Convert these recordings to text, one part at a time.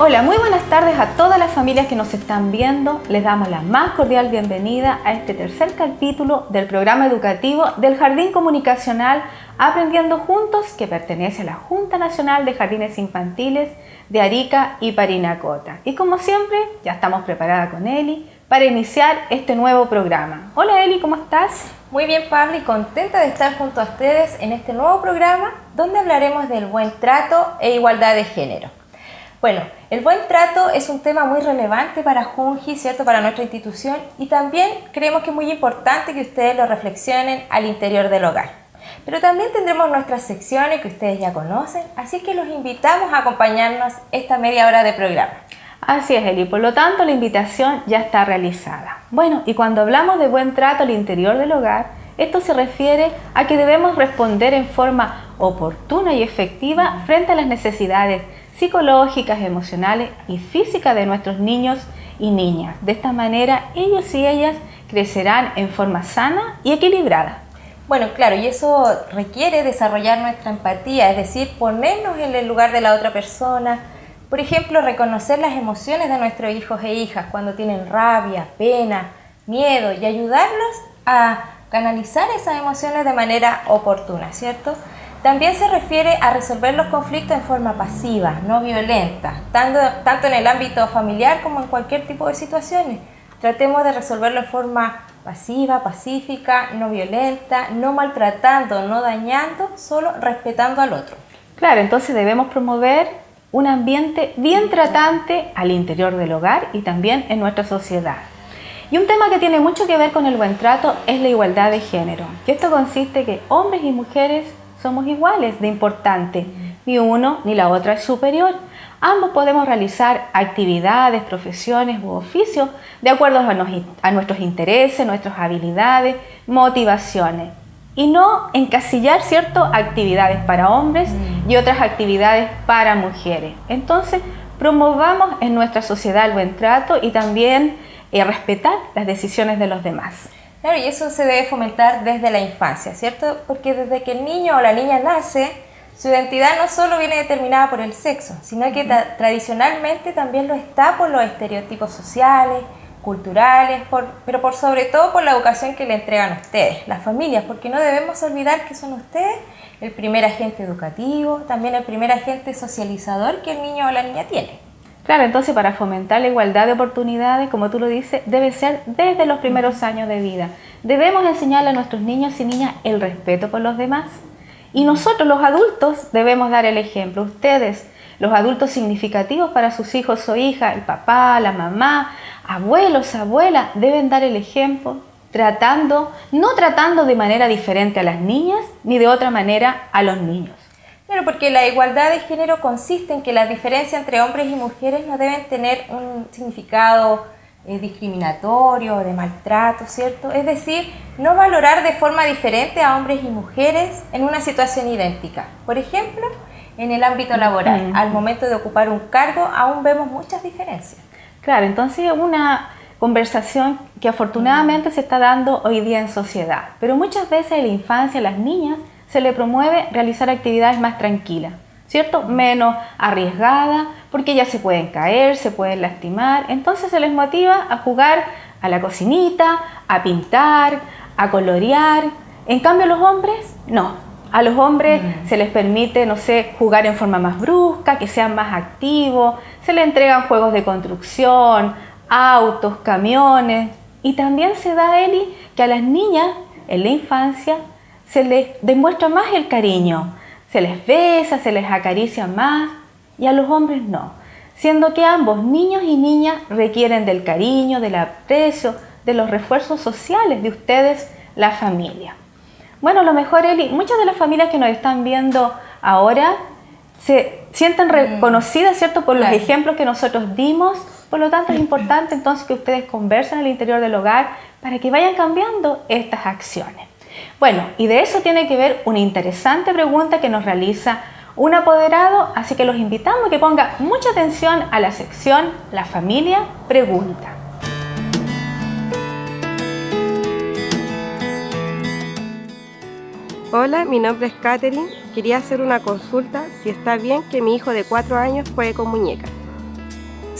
Hola, muy buenas tardes a todas las familias que nos están viendo. Les damos la más cordial bienvenida a este tercer capítulo del programa educativo del Jardín Comunicacional Aprendiendo Juntos, que pertenece a la Junta Nacional de Jardines Infantiles de Arica y Parinacota. Y como siempre, ya estamos preparadas con Eli para iniciar este nuevo programa. Hola Eli, ¿cómo estás? Muy bien, Pablo, y contenta de estar junto a ustedes en este nuevo programa donde hablaremos del buen trato e igualdad de género. Bueno, el buen trato es un tema muy relevante para Junji, ¿cierto? Para nuestra institución, y también creemos que es muy importante que ustedes lo reflexionen al interior del hogar. Pero también tendremos nuestras secciones que ustedes ya conocen, así que los invitamos a acompañarnos esta media hora de programa. Así es, Eli, por lo tanto la invitación ya está realizada. Bueno, y cuando hablamos de buen trato al interior del hogar, esto se refiere a que debemos responder en forma oportuna y efectiva frente a las necesidades psicológicas, emocionales y físicas de nuestros niños y niñas. De esta manera, ellos y ellas crecerán en forma sana y equilibrada. Bueno, claro, y eso requiere desarrollar nuestra empatía, es decir, ponernos en el lugar de la otra persona. Por ejemplo, reconocer las emociones de nuestros hijos e hijas cuando tienen rabia, pena, miedo, y ayudarlos a canalizar esas emociones de manera oportuna, ¿cierto? También se refiere a resolver los conflictos en forma pasiva, no violenta, tanto en el ámbito familiar como en cualquier tipo de situaciones. Tratemos de resolverlo en forma pasiva, pacífica, no violenta, no maltratando, no dañando, solo respetando al otro. Claro, entonces debemos promover un ambiente bien tratante al interior del hogar y también en nuestra sociedad. Y un tema que tiene mucho que ver con el buen trato es la igualdad de género. Y esto consiste en que hombres y mujeres somos iguales de importante, ni uno ni la otra es superior. Ambos podemos realizar actividades, profesiones u oficios de acuerdo a nuestros intereses, nuestras habilidades, motivaciones. Y no encasillar, ¿cierto?, actividades para hombres y otras actividades para mujeres. Entonces, promovamos en nuestra sociedad el buen trato y también respetar las decisiones de los demás. Claro, y eso se debe fomentar desde la infancia, ¿cierto? Porque desde que el niño o la niña nace, su identidad no solo viene determinada por el sexo, sino que tradicionalmente también lo está por los estereotipos sociales, culturales, pero por sobre todo por la educación que le entregan ustedes, las familias, porque no debemos olvidar que son ustedes el primer agente educativo, también el primer agente socializador que el niño o la niña tiene. Claro, entonces para fomentar la igualdad de oportunidades, como tú lo dices, debe ser desde los primeros años de vida. Debemos enseñarle a nuestros niños y niñas el respeto por los demás. Y nosotros, los adultos, debemos dar el ejemplo. Ustedes, los adultos significativos para sus hijos o hijas, el papá, la mamá, abuelos, abuelas, deben dar el ejemplo no tratando de manera diferente a las niñas ni de otra manera a los niños. Claro, porque la igualdad de género consiste en que las diferencias entre hombres y mujeres no deben tener un significado discriminatorio, de maltrato, ¿cierto? Es decir, no valorar de forma diferente a hombres y mujeres en una situación idéntica. Por ejemplo, en el ámbito laboral, al momento de ocupar un cargo, aún vemos muchas diferencias. Claro, entonces es una conversación que afortunadamente se está dando hoy día en sociedad, pero muchas veces en la infancia, a las niñas, se le promueve realizar actividades más tranquilas, ¿cierto? Menos arriesgadas, porque ellas se pueden caer, se pueden lastimar. Entonces se les motiva a jugar a la cocinita, a pintar, a colorear. En cambio, los hombres, no. A los hombres se les permite, no sé, jugar en forma más brusca, que sean más activos. Se les entregan juegos de construcción, autos, camiones. Y también se da, Eli, que a las niñas en la infancia se les demuestra más el cariño, se les besa, se les acaricia más, y a los hombres no, siendo que ambos, niños y niñas, requieren del cariño, del aprecio, de los refuerzos sociales de ustedes, la familia. Bueno, a lo mejor, Eli, muchas de las familias que nos están viendo ahora se sienten reconocidas, ¿cierto?, por los ejemplos que nosotros dimos. Por lo tanto, es importante entonces que ustedes conversen al interior del hogar para que vayan cambiando estas acciones. Bueno, y de eso tiene que ver una interesante pregunta que nos realiza un apoderado, así que los invitamos a que pongan mucha atención a la sección La Familia Pregunta. Hola, mi nombre es Katherine. Quería hacer una consulta si está bien que mi hijo de 4 años juegue con muñecas.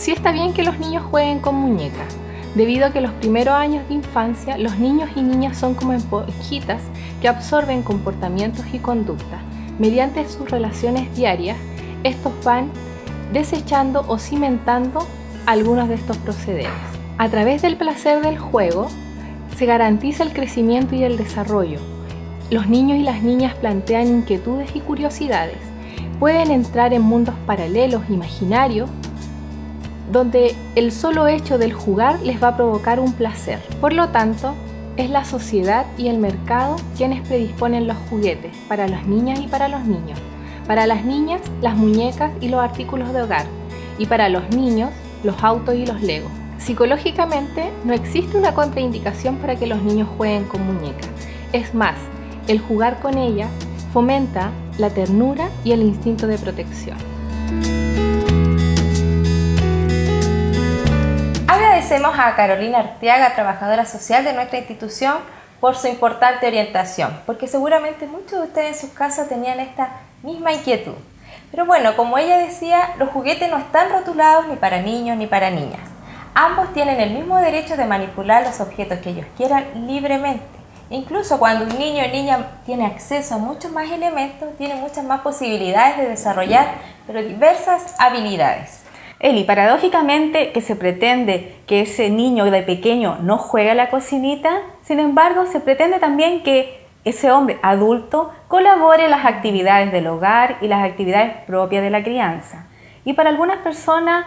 Sí está bien que los niños jueguen con muñecas, debido a que los primeros años de infancia los niños y niñas son como esponjitas que absorben comportamientos y conductas. Mediante sus relaciones diarias, estos van desechando o cimentando algunos de estos procederes. A través del placer del juego se garantiza el crecimiento y el desarrollo. Los niños y las niñas plantean inquietudes y curiosidades. Pueden entrar en mundos paralelos, imaginarios, donde el solo hecho del jugar les va a provocar un placer. Por lo tanto, es la sociedad y el mercado quienes predisponen los juguetes para las niñas y para los niños. Para las niñas, las muñecas y los artículos de hogar. Y para los niños, los autos y los legos. Psicológicamente, no existe una contraindicación para que los niños jueguen con muñecas. Es más, el jugar con ella fomenta la ternura y el instinto de protección. Agradecemos a Carolina Arteaga, trabajadora social de nuestra institución, por su importante orientación, porque seguramente muchos de ustedes en sus casas tenían esta misma inquietud. Pero bueno, como ella decía, los juguetes no están rotulados ni para niños ni para niñas. Ambos tienen el mismo derecho de manipular los objetos que ellos quieran libremente. Incluso cuando un niño o niña tiene acceso a muchos más elementos, tiene muchas más posibilidades de desarrollar pero diversas habilidades. Eli, paradójicamente que se pretende que ese niño de pequeño no juegue a la cocinita, sin embargo se pretende también que ese hombre adulto colabore en las actividades del hogar y las actividades propias de la crianza. Y para algunas personas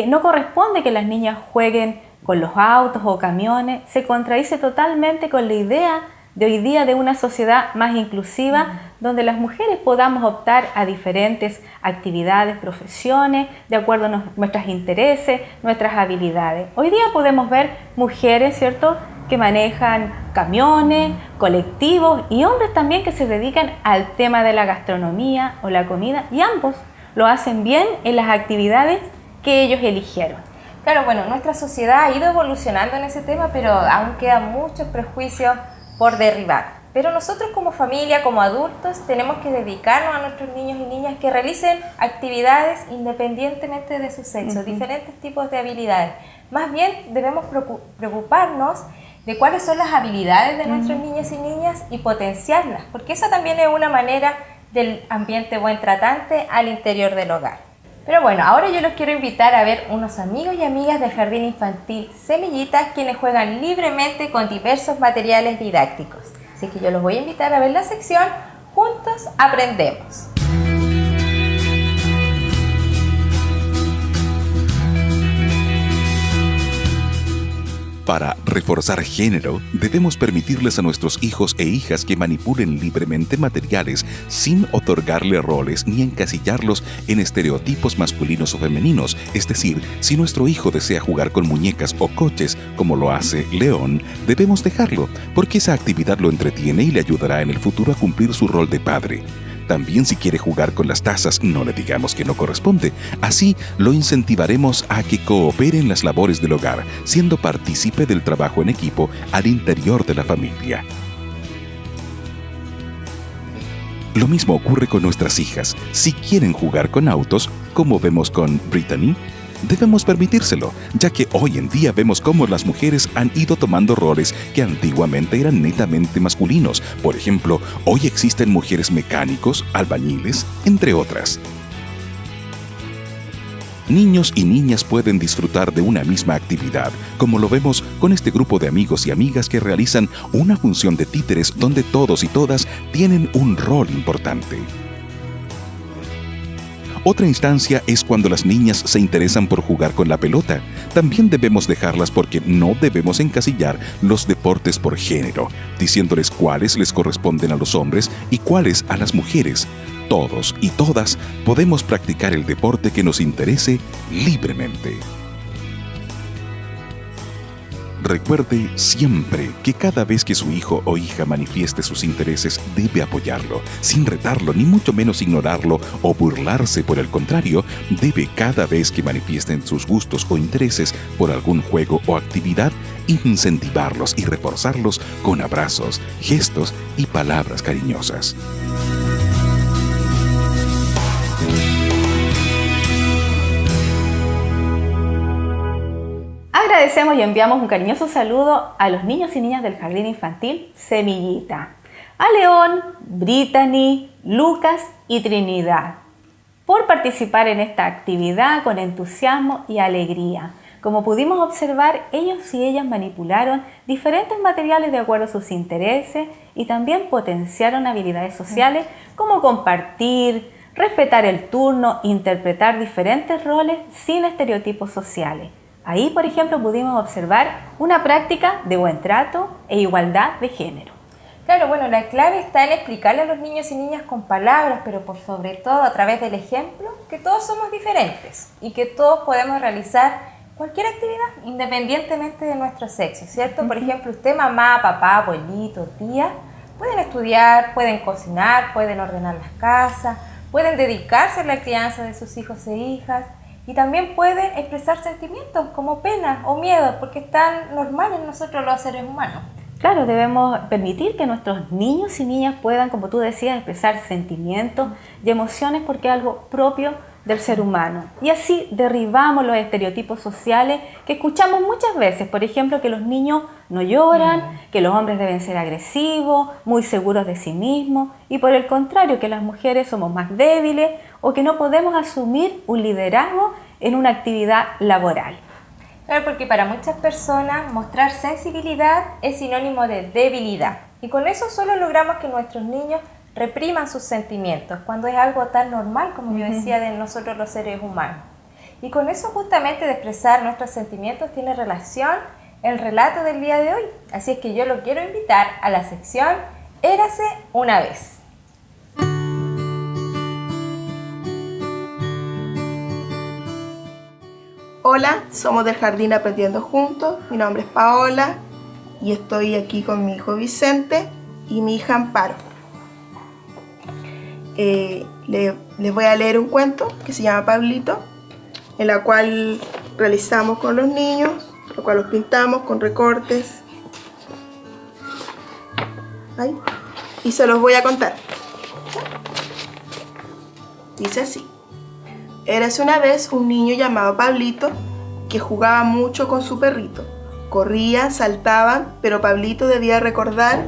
no corresponde que las niñas jueguen con los autos o camiones, se contradice totalmente con la idea de hoy día de una sociedad más inclusiva, donde las mujeres podamos optar a diferentes actividades, profesiones, de acuerdo a nuestros intereses, nuestras habilidades. Hoy día podemos ver mujeres, ¿cierto?, que manejan camiones, colectivos y hombres también que se dedican al tema de la gastronomía o la comida, y ambos lo hacen bien en las actividades que ellos eligieron. Claro, bueno, nuestra sociedad ha ido evolucionando en ese tema, pero aún quedan muchos prejuicios por derribar. Pero nosotros como familia, como adultos, tenemos que dedicarnos a nuestros niños y niñas que realicen actividades independientemente de su sexo, diferentes tipos de habilidades. Más bien debemos preocuparnos de cuáles son las habilidades de nuestros niños y niñas y potenciarlas, porque eso también es una manera del ambiente buen tratante al interior del hogar. Pero bueno, ahora yo los quiero invitar a ver unos amigos y amigas del Jardín Infantil Semillitas, quienes juegan libremente con diversos materiales didácticos. Así que yo los voy a invitar a ver la sección Juntos Aprendemos. Para reforzar género, debemos permitirles a nuestros hijos e hijas que manipulen libremente materiales sin otorgarle roles ni encasillarlos en estereotipos masculinos o femeninos. Es decir, si nuestro hijo desea jugar con muñecas o coches, como lo hace León, debemos dejarlo, porque esa actividad lo entretiene y le ayudará en el futuro a cumplir su rol de padre. También si quiere jugar con las tazas, no le digamos que no corresponde. Así lo incentivaremos a que coopere en las labores del hogar, siendo partícipe del trabajo en equipo al interior de la familia. Lo mismo ocurre con nuestras hijas. Si quieren jugar con autos, como vemos con Brittany, debemos permitírselo, ya que hoy en día vemos cómo las mujeres han ido tomando roles que antiguamente eran netamente masculinos. Por ejemplo, hoy existen mujeres mecánicos, albañiles, entre otras. Niños y niñas pueden disfrutar de una misma actividad, como lo vemos con este grupo de amigos y amigas que realizan una función de títeres donde todos y todas tienen un rol importante. Otra instancia es cuando las niñas se interesan por jugar con la pelota. También debemos dejarlas porque no debemos encasillar los deportes por género, diciéndoles cuáles les corresponden a los hombres y cuáles a las mujeres. Todos y todas podemos practicar el deporte que nos interese libremente. Recuerde siempre que cada vez que su hijo o hija manifieste sus intereses, debe apoyarlo, sin retarlo, ni mucho menos ignorarlo o burlarse. Por el contrario, debe cada vez que manifiesten sus gustos o intereses por algún juego o actividad, incentivarlos y reforzarlos con abrazos, gestos y palabras cariñosas. Agradecemos y enviamos un cariñoso saludo a los niños y niñas del Jardín Infantil Semillita, a León, Brittany, Lucas y Trinidad, por participar en esta actividad con entusiasmo y alegría. Como pudimos observar, ellos y ellas manipularon diferentes materiales de acuerdo a sus intereses y también potenciaron habilidades sociales como compartir, respetar el turno, interpretar diferentes roles sin estereotipos sociales. Ahí, por ejemplo, pudimos observar una práctica de buen trato e igualdad de género. Claro, bueno, la clave está en explicarle a los niños y niñas con palabras, pero por sobre todo a través del ejemplo, que todos somos diferentes y que todos podemos realizar cualquier actividad independientemente de nuestro sexo, ¿cierto? Por ejemplo, usted, mamá, papá, abuelito, tía, pueden estudiar, pueden cocinar, pueden ordenar las casas, pueden dedicarse a la crianza de sus hijos e hijas y también pueden expresar sentimientos como pena o miedo, porque es tan normal en nosotros los seres humanos. Claro, debemos permitir que nuestros niños y niñas puedan, como tú decías, expresar sentimientos y emociones porque es algo propio del ser humano. Y así derribamos los estereotipos sociales que escuchamos muchas veces. Por ejemplo, que los niños no lloran, que los hombres deben ser agresivos, muy seguros de sí mismos, y por el contrario, que las mujeres somos más débiles o que no podemos asumir un liderazgo en una actividad laboral. Claro, porque para muchas personas mostrar sensibilidad es sinónimo de debilidad. Y con eso solo logramos que nuestros niños repriman sus sentimientos, cuando es algo tan normal, como yo decía, de nosotros los seres humanos. Y con eso justamente de expresar nuestros sentimientos tiene relación el relato del día de hoy. Así es que yo lo quiero invitar a la sección Érase una vez. Hola, somos del Jardín Aprendiendo Juntos. Mi nombre es Paola y estoy aquí con mi hijo Vicente y mi hija Amparo. Les voy a leer un cuento que se llama Pablito, en la cual realizamos con los niños, lo cual los pintamos con recortes. Ahí. Y se los voy a contar. Dice así. Érase una vez un niño llamado Pablito que jugaba mucho con su perrito. Corría, saltaba, pero Pablito debía recordar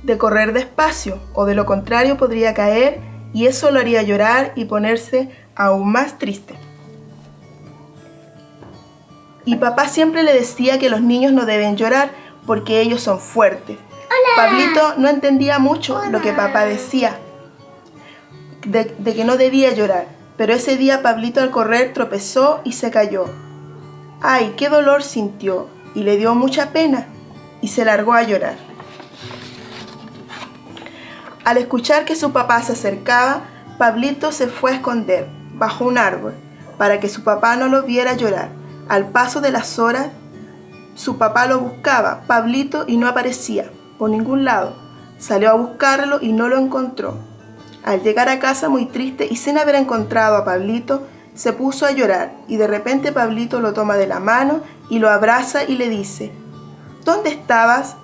de correr despacio, o de lo contrario podría caer y eso lo haría llorar y ponerse aún más triste. Y papá siempre le decía que los niños no deben llorar porque ellos son fuertes. Pablito no entendía mucho lo que papá decía, de que no debía llorar, pero ese día Pablito al correr tropezó y se cayó. ¡Ay, qué dolor sintió! Y le dio mucha pena y se largó a llorar. Al escuchar que su papá se acercaba, Pablito se fue a esconder bajo un árbol para que su papá no lo viera llorar. Al paso de las horas, su papá lo buscaba, Pablito, y no aparecía por ningún lado. Salió a buscarlo y no lo encontró. Al llegar a casa muy triste y sin haber encontrado a Pablito, se puso a llorar y de repente Pablito lo toma de la mano y lo abraza y le dice: ¿Dónde estabas?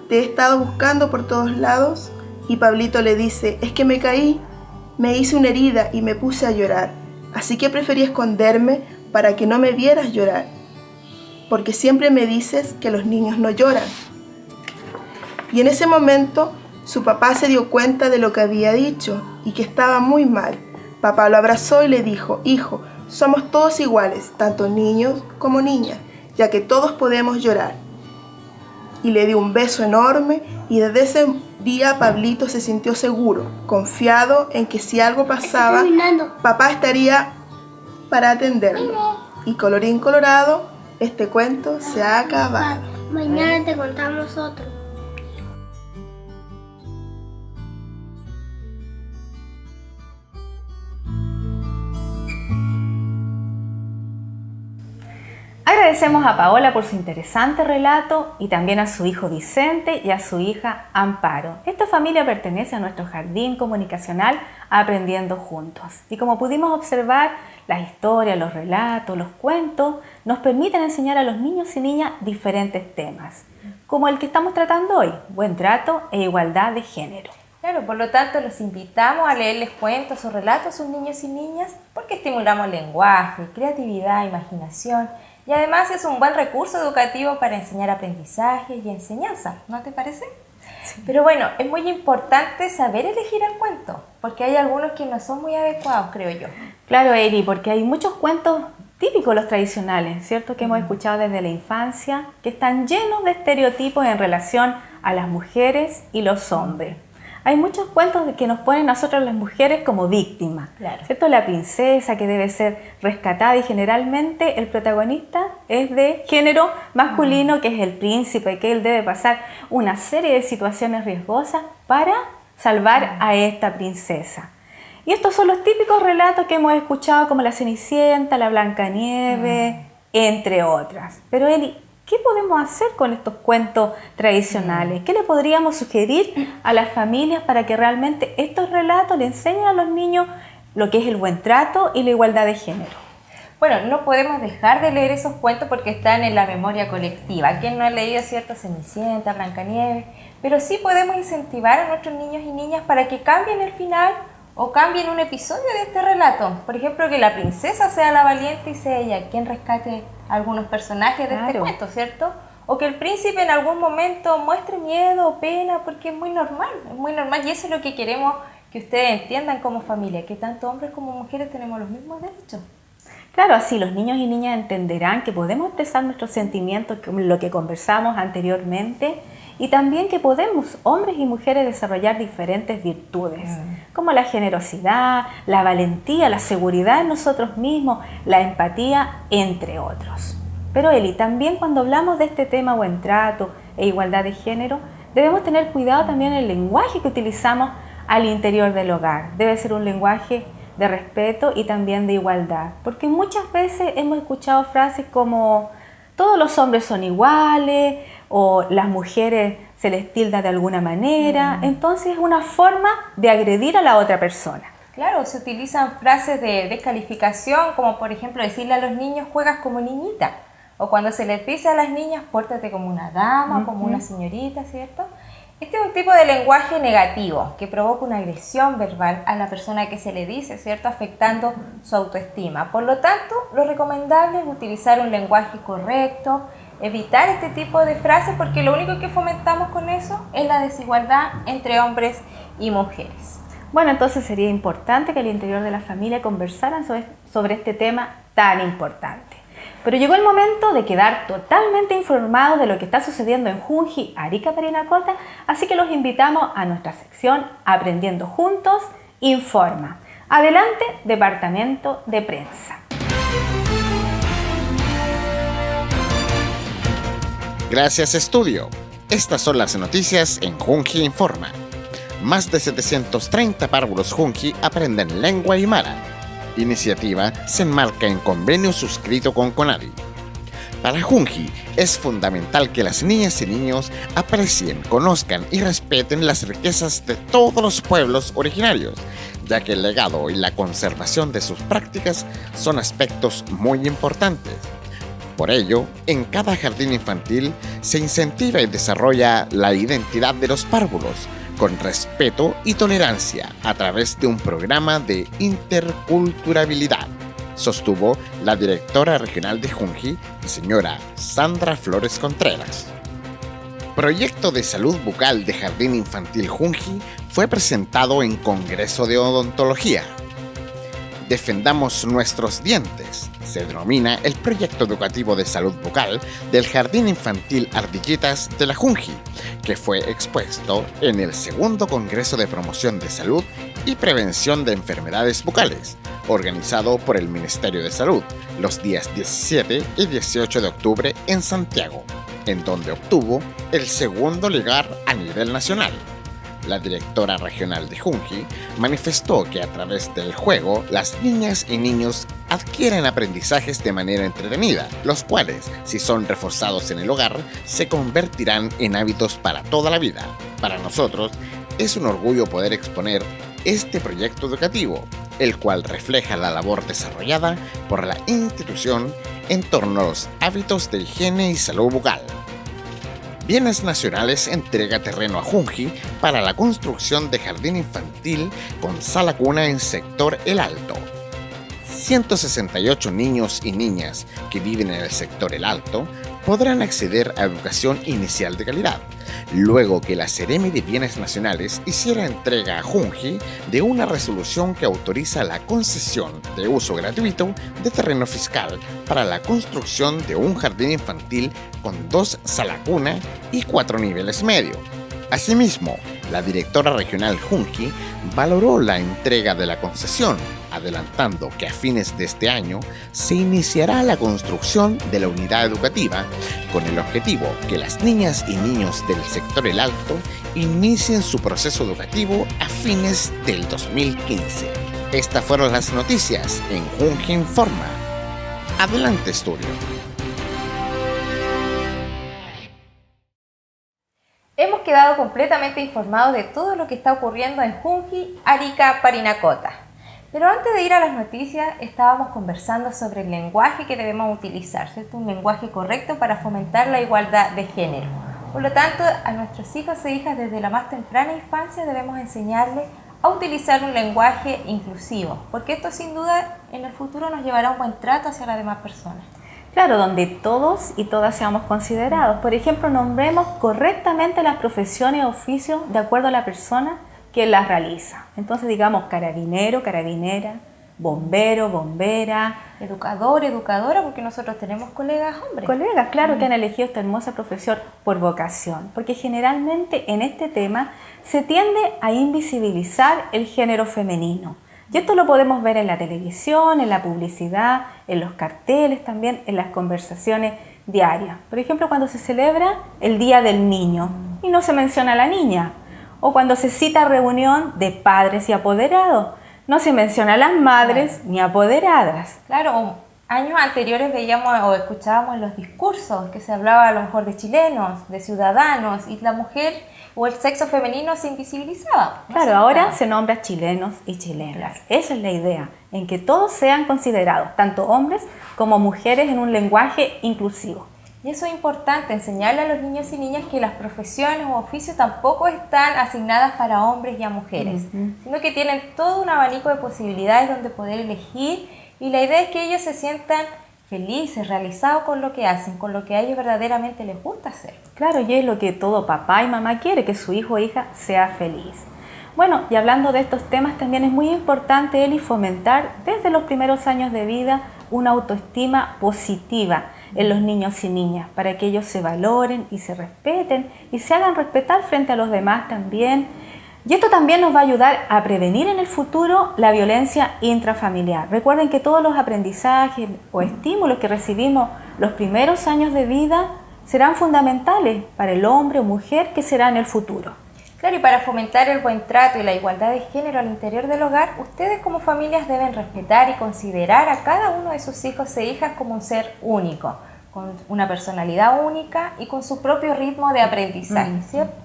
Te he estado buscando por todos lados. Y Pablito le dice: es que me caí, me hice una herida y me puse a llorar, así que preferí esconderme para que no me vieras llorar, porque siempre me dices que los niños no lloran. Y en ese momento su papá se dio cuenta de lo que había dicho y que estaba muy mal. Papá lo abrazó y le dijo: hijo, somos todos iguales, tanto niños como niñas, ya que todos podemos llorar. Y le dio un beso enorme y desde ese día Pablito se sintió seguro, confiado en que si algo pasaba, papá estaría para atenderlo. Y colorín colorado, este cuento se ha acabado. Mañana te contamos otro. Agradecemos a Paola por su interesante relato y también a su hijo Vicente y a su hija Amparo. Esta familia pertenece a nuestro jardín comunicacional Aprendiendo Juntos. Y como pudimos observar, las historias, los relatos, los cuentos nos permiten enseñar a los niños y niñas diferentes temas, como el que estamos tratando hoy, buen trato e igualdad de género. Claro, por lo tanto los invitamos a leerles cuentos o relatos a sus niños y niñas porque estimulamos el lenguaje, creatividad, imaginación. Y Y además es un buen recurso educativo para enseñar aprendizaje y enseñanza, ¿no te parece? Sí. Pero bueno, es muy importante saber elegir el cuento, porque hay algunos que no son muy adecuados, creo yo. Claro, Eri, porque hay muchos cuentos típicos, los tradicionales, ¿cierto? Que hemos escuchado desde la infancia, que están llenos de estereotipos en relación a las mujeres y los hombres. Hay muchos cuentos que nos ponen a nosotras las mujeres como víctimas, claro. ¿cierto? La princesa que debe ser rescatada y generalmente el protagonista es de género masculino, que es el príncipe, que él debe pasar una serie de situaciones riesgosas para salvar a esta princesa. Y estos son los típicos relatos que hemos escuchado como La Cenicienta, La Blancanieves, entre otras. Pero Eli, ¿qué podemos hacer con estos cuentos tradicionales? ¿Qué le podríamos sugerir a las familias para que realmente estos relatos le enseñen a los niños lo que es el buen trato y la igualdad de género? Bueno, no podemos dejar de leer esos cuentos porque están en la memoria colectiva. ¿Quién no ha leído, cierto, Cenicienta, Blancanieves? Pero sí podemos incentivar a nuestros niños y niñas para que cambien el final o cambien un episodio de este relato. Por ejemplo, que la princesa sea la valiente y sea ella quien rescate a algunos personajes de este cuento, ¿cierto? O que el príncipe en algún momento muestre miedo o pena, porque es muy normal y eso es lo que queremos que ustedes entiendan como familia, que tanto hombres como mujeres tenemos los mismos derechos. Claro, así los niños y niñas entenderán que podemos expresar nuestros sentimientos, como lo que conversamos anteriormente, y también que podemos, hombres y mujeres, desarrollar diferentes virtudes, como la generosidad, la valentía, la seguridad en nosotros mismos, la empatía, entre otros. Pero Eli, también cuando hablamos de este tema buen trato e igualdad de género, debemos tener cuidado también en el lenguaje que utilizamos al interior del hogar. Debe ser un lenguaje de respeto y también de igualdad, porque muchas veces hemos escuchado frases como todos los hombres son iguales o las mujeres se les tilda de alguna manera. Entonces es una forma de agredir a la otra persona. Claro, se utilizan frases de descalificación, como por ejemplo decirle a los niños juegas como niñita, o cuando se les dice a las niñas pórtate como una dama, como una señorita, ¿cierto? Este es un tipo de lenguaje negativo que provoca una agresión verbal a la persona que se le dice, ¿cierto? Afectando su autoestima. Por lo tanto, lo recomendable es utilizar un lenguaje correcto, evitar este tipo de frases porque lo único que fomentamos con eso es la desigualdad entre hombres y mujeres. Bueno, entonces sería importante que al interior de la familia conversaran sobre este tema tan importante. Pero llegó el momento de quedar totalmente informados de lo que está sucediendo en Junji, Arica, Parinacota, así que los invitamos a nuestra sección Aprendiendo Juntos Informa. Adelante, Departamento de Prensa. Gracias, estudio. Estas son las noticias en Junji Informa. Más de 730 párvulos Junji aprenden lengua aymara. Iniciativa se enmarca en convenio suscrito con CONADI. Para Junji es fundamental que las niñas y niños aprecien, conozcan y respeten las riquezas de todos los pueblos originarios, ya que el legado y la conservación de sus prácticas son aspectos muy importantes. Por ello, en cada jardín infantil se incentiva y desarrolla la identidad de los párvulos, con respeto y tolerancia a través de un programa de interculturabilidad, sostuvo la directora regional de Junji, señora Sandra Flores Contreras. Proyecto de salud bucal de Jardín Infantil Junji fue presentado en Congreso de Odontología. Defendamos nuestros dientes, se denomina el proyecto educativo de salud bucal del Jardín Infantil Ardillitas de la Junji, que fue expuesto en el segundo Congreso de Promoción de Salud y Prevención de Enfermedades Bucales, organizado por el Ministerio de Salud los días 17 y 18 de octubre en Santiago, en donde obtuvo el segundo lugar a nivel nacional. La directora regional de Junji manifestó que a través del juego las niñas y niños adquieren aprendizajes de manera entretenida, los cuales, si son reforzados en el hogar, se convertirán en hábitos para toda la vida. Para nosotros, es un orgullo poder exponer este proyecto educativo, el cual refleja la labor desarrollada por la institución en torno a los hábitos de higiene y salud bucal. Bienes Nacionales entrega terreno a Junji para la construcción de jardín infantil con sala cuna en sector El Alto. 168 niños y niñas que viven en el sector El Alto podrán acceder a educación inicial de calidad, luego que la Seremi de Bienes Nacionales hiciera entrega a Junji de una resolución que autoriza la concesión de uso gratuito de terreno fiscal para la construcción de un jardín infantil con 2 salas cuna y 4 niveles medio. Asimismo, la directora regional Junji valoró la entrega de la concesión, adelantando que a fines de este año se iniciará la construcción de la unidad educativa con el objetivo que las niñas y niños del sector El Alto inicien su proceso educativo a fines del 2015. Estas fueron las noticias en Junji Informa. Adelante, estudio. Hemos quedado completamente informados de todo lo que está ocurriendo en Junji, Arica, Parinacota. Pero antes de ir a las noticias, estábamos conversando sobre el lenguaje que debemos utilizar, ¿cierto? Un lenguaje correcto para fomentar la igualdad de género. Por lo tanto, a nuestros hijos e hijas desde la más temprana infancia debemos enseñarles a utilizar un lenguaje inclusivo, porque esto sin duda en el futuro nos llevará a un buen trato hacia las demás personas. Claro, donde todos y todas seamos considerados. Por ejemplo, nombremos correctamente las profesiones o oficios de acuerdo a la persona que las realiza. Entonces digamos carabinero, carabinera, bombero, bombera, Educador, educadora, porque nosotros tenemos colegas hombres. Colegas, claro, que han elegido esta hermosa profesión por vocación, porque generalmente en este tema se tiende a invisibilizar el género femenino. Y esto lo podemos ver en la televisión, en la publicidad, en los carteles también, en las conversaciones diarias. Por ejemplo, cuando se celebra el Día del Niño y no se menciona a la niña, o cuando se cita reunión de padres y apoderados, no se menciona a las madres ni apoderadas. Claro, años anteriores veíamos o escuchábamos en los discursos que se hablaba a lo mejor de chilenos, de ciudadanos, y la mujer o el sexo femenino se invisibilizaba. Claro, ahora se nombra chilenos y chilenas. Claro. Esa es la idea, en que todos sean considerados, tanto hombres como mujeres, en un lenguaje inclusivo. Y eso es importante, enseñarle a los niños y niñas que las profesiones o oficios tampoco están asignadas para hombres y a mujeres, sino que tienen todo un abanico de posibilidades donde poder elegir, y la idea es que ellos se sientan felices, realizados con lo que hacen, con lo que a ellos verdaderamente les gusta hacer. Claro, y es lo que todo papá y mamá quiere, que su hijo o hija sea feliz. Bueno, y hablando de estos temas, también es muy importante, Eli, fomentar desde los primeros años de vida una autoestima positiva en los niños y niñas, para que ellos se valoren y se respeten y se hagan respetar frente a los demás también. Y esto también nos va a ayudar a prevenir en el futuro la violencia intrafamiliar. Recuerden que todos los aprendizajes o estímulos que recibimos los primeros años de vida serán fundamentales para el hombre o mujer que será en el futuro. Claro, y para fomentar el buen trato y la igualdad de género al interior del hogar, ustedes como familias deben respetar y considerar a cada uno de sus hijos e hijas como un ser único, con una personalidad única y con su propio ritmo de aprendizaje,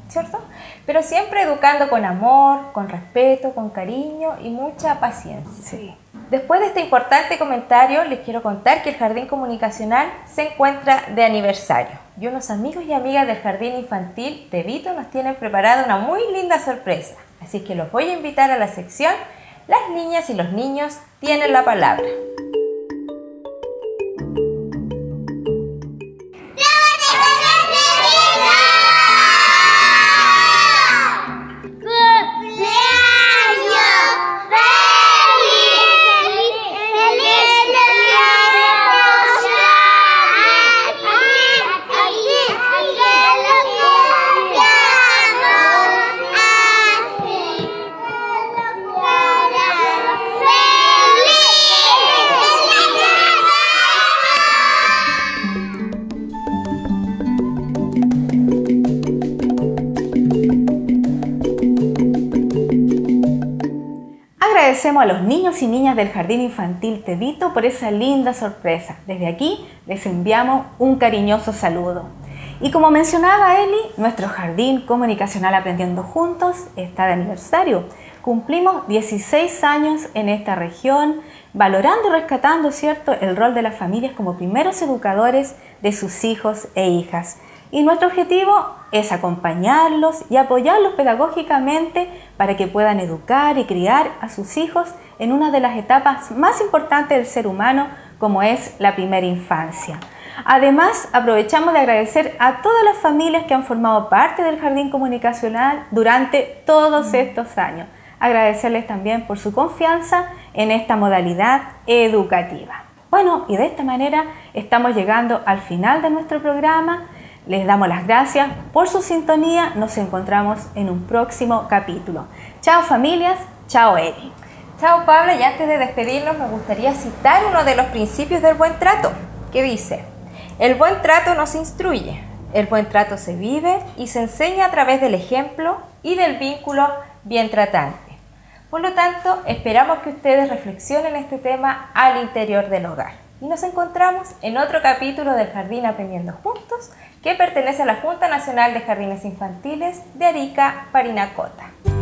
¿cierto? Pero siempre educando con amor, con respeto, con cariño y mucha paciencia. Sí. Después de este importante comentario, les quiero contar que el Jardín Comunicacional se encuentra de aniversario y unos amigos y amigas del Jardín Infantil de Vito nos tienen preparada una muy linda sorpresa. Así que los voy a invitar a la sección Las niñas y los niños tienen la palabra. Agradecemos a los niños y niñas del Jardín Infantil Tevito por esa linda sorpresa. Desde aquí les enviamos un cariñoso saludo. Y como mencionaba Eli, nuestro Jardín Comunicacional Aprendiendo Juntos está de aniversario. Cumplimos 16 años en esta región, valorando y rescatando, ¿cierto?, el rol de las familias como primeros educadores de sus hijos e hijas. Y nuestro objetivo es acompañarlos y apoyarlos pedagógicamente para que puedan educar y criar a sus hijos en una de las etapas más importantes del ser humano, como es la primera infancia. Además, aprovechamos de agradecer a todas las familias que han formado parte del Jardín Comunicacional durante todos estos años. Agradecerles también por su confianza en esta modalidad educativa. Bueno, y de esta manera estamos llegando al final de nuestro programa. Les damos las gracias por su sintonía. Nos encontramos en un próximo capítulo. Chao familias, chao Eri. Chao Pablo, y antes de despedirnos me gustaría citar uno de los principios del buen trato, que dice: el buen trato no se instruye, el buen trato se vive y se enseña a través del ejemplo y del vínculo bien tratante. Por lo tanto, esperamos que ustedes reflexionen este tema al interior del hogar. Y nos encontramos en otro capítulo del Jardín Aprendiendo Juntos, que pertenece a la Junta Nacional de Jardines Infantiles de Arica, Parinacota.